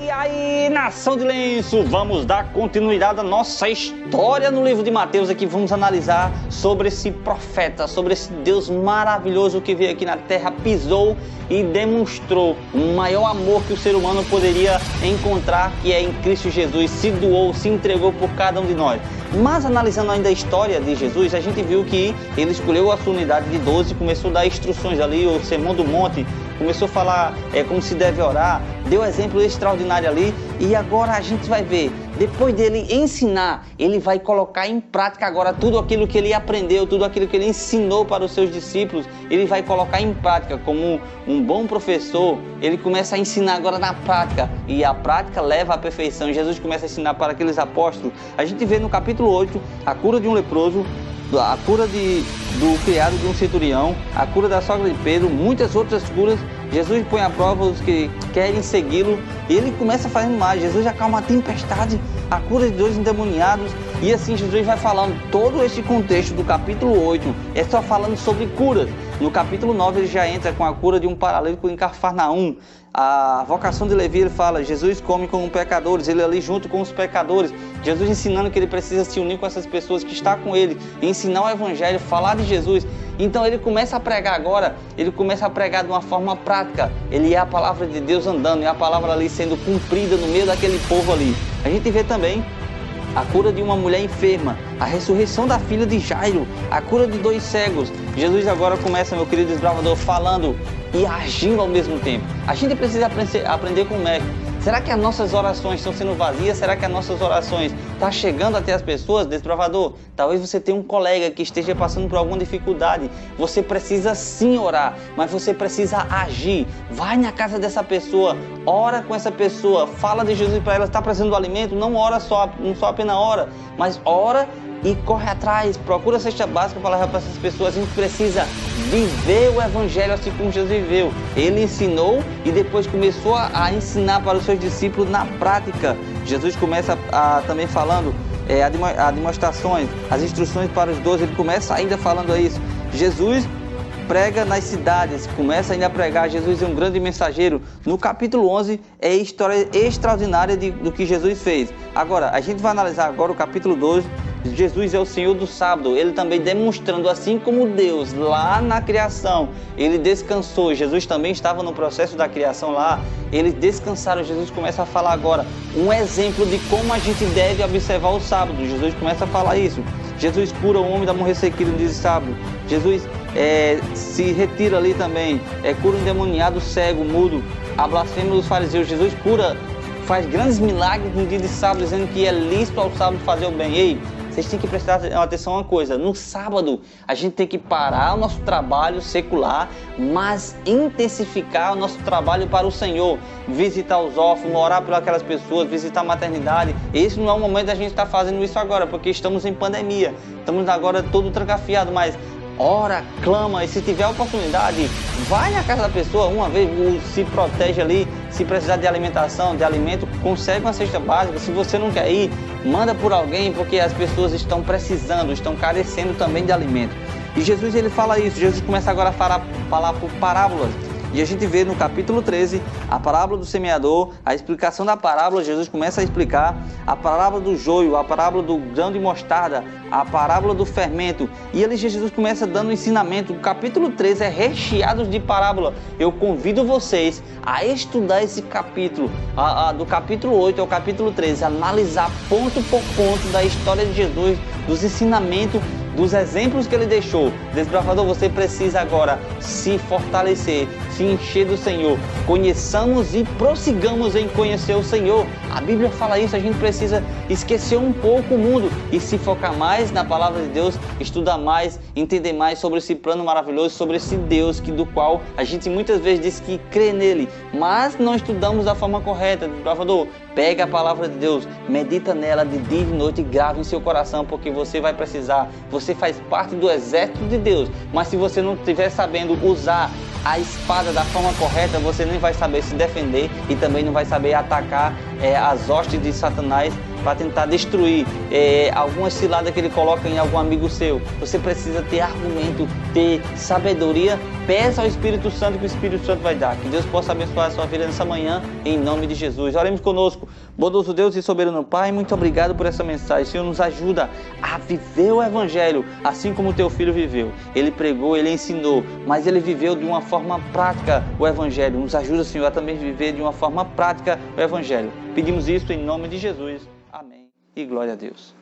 E aí, nação de lenço, vamos dar continuidade à nossa história no livro de Mateus. Aqui vamos analisar sobre esse profeta, sobre esse Deus maravilhoso que veio aqui na terra, pisou e demonstrou o maior amor que o ser humano poderia encontrar, que é em Cristo Jesus, se doou, se entregou por cada um de nós. Mas analisando ainda a história de Jesus, a gente viu que ele escolheu a sua unidade de 12, começou a dar instruções ali, o Sermão do Monte, começou a falar como se deve orar, deu exemplo extraordinário ali, e agora a gente vai ver, depois dele ensinar, ele vai colocar em prática agora tudo aquilo que ele aprendeu, tudo aquilo que ele ensinou para os seus discípulos, ele vai colocar em prática como um bom professor. Ele começa a ensinar agora na prática, e a prática leva à perfeição. Jesus começa a ensinar para aqueles apóstolos. A gente vê no capítulo 8 a cura de um leproso, a cura do criado de um centurião, a cura da sogra de Pedro, muitas outras curas. Jesus põe à prova os que querem segui-lo e ele começa fazendo mais. Jesus acalma a tempestade, a cura de 2 endemoniados, e assim Jesus vai falando. Todo esse contexto do capítulo 8 é só falando sobre curas. No capítulo 9 ele já entra com a cura de um paralítico em Cafarnaum. A vocação de Levi, ele fala, Jesus come com pecadores, ele ali junto com os pecadores. Jesus ensinando que ele precisa se unir com essas pessoas que estão com ele, ensinar o evangelho, falar de Jesus. Então ele começa a pregar agora, ele começa a pregar de uma forma prática. Ele é a palavra de Deus andando, é a palavra ali sendo cumprida no meio daquele povo ali. A gente vê também a cura de uma mulher enferma, a ressurreição da filha de Jairo, a cura de 2 cegos. Jesus agora começa, meu querido desbravador, falando e agindo ao mesmo tempo. A gente precisa aprender com o mestre. Será que as nossas orações estão sendo vazias? Será que as nossas orações estão chegando até as pessoas? Desbravador, talvez você tenha um colega que esteja passando por alguma dificuldade. Você precisa sim orar, mas você precisa agir. Vai na casa dessa pessoa, ora com essa pessoa, fala de Jesus para ela. Está precisando do alimento? Não ora só, não só apenas ora, mas ora e corre atrás, procura a cesta básica para levar para essas pessoas. A gente precisa viver o evangelho assim como Jesus viveu. Ele ensinou e depois começou a ensinar para os seus discípulos na prática. Jesus começa também falando a demonstrações, as instruções para os 12, ele começa ainda falando isso. Jesus prega nas cidades, começa ainda a pregar. Jesus é um grande mensageiro. No capítulo 11 é a história extraordinária do que Jesus fez. Agora, a gente vai analisar agora o capítulo 12. Jesus é o Senhor do sábado, ele também demonstrando, assim como Deus lá na criação, ele descansou. Jesus também estava no processo da criação lá, eles descansaram. Jesus começa a falar agora um exemplo de como a gente deve observar o sábado. Jesus começa a falar isso. Jesus cura o homem da mão ressequida no dia de sábado. Jesus se retira ali também, cura o endemoniado, cego, mudo, a blasfêmia dos fariseus. Jesus faz grandes milagres no dia de sábado, dizendo que é lícito ao sábado fazer o bem. Ei, vocês têm que prestar atenção a uma coisa. No sábado, a gente tem que parar o nosso trabalho secular, mas intensificar o nosso trabalho para o Senhor. Visitar os órfãos, orar por aquelas pessoas, visitar a maternidade. Esse não é o momento da gente estar fazendo isso agora, porque estamos em pandemia. Estamos agora todo trancafiado, mas ora, clama, e se tiver oportunidade, vai na casa da pessoa uma vez, se protege ali. Se precisar de alimentação, de alimento, consegue uma cesta básica. Se você não quer ir, manda por alguém, porque as pessoas estão precisando, estão carecendo também de alimento. E Jesus, ele fala isso. Jesus começa agora a falar por parábolas. E a gente vê no capítulo 13 a parábola do semeador, a explicação da parábola. Jesus começa a explicar a parábola do joio, a parábola do grão de mostarda, a parábola do fermento. E ali Jesus começa dando ensinamento. O capítulo 13 é recheado de parábola. Eu convido vocês a estudar esse capítulo, do capítulo 8 ao capítulo 13, analisar ponto por ponto da história de Jesus, dos ensinamentos, dos exemplos que ele deixou. Desbravador, você precisa agora se fortalecer, se encher do Senhor. Conheçamos e prossigamos em conhecer o Senhor. A Bíblia fala isso. A gente precisa esquecer um pouco o mundo e se focar mais na palavra de Deus, estudar mais, entender mais sobre esse plano maravilhoso, sobre esse Deus do qual a gente muitas vezes diz que crê nele, mas não estudamos da forma correta. Desbravador, pega a palavra de Deus, medita nela de dia e de noite e grava em seu coração, porque você vai precisar. Você faz parte do exército de Deus, mas se você não estiver sabendo usar a espada da forma correta, você nem vai saber se defender e também não vai saber atacar as hostes de Satanás para tentar destruir alguma cilada que ele coloca em algum amigo seu. Você precisa ter argumento, ter sabedoria. Peça ao Espírito Santo que o Espírito Santo vai dar. Que Deus possa abençoar a sua vida nessa manhã, em nome de Jesus. Oremos conosco. Bondoso Deus e soberano Pai, muito obrigado por essa mensagem. Senhor, nos ajuda a viver o Evangelho, assim como o teu filho viveu. Ele pregou, ele ensinou, mas ele viveu de uma forma prática o Evangelho. Nos ajuda, Senhor, a também viver de uma forma prática o Evangelho. Pedimos isso em nome de Jesus. Amém. E glória a Deus.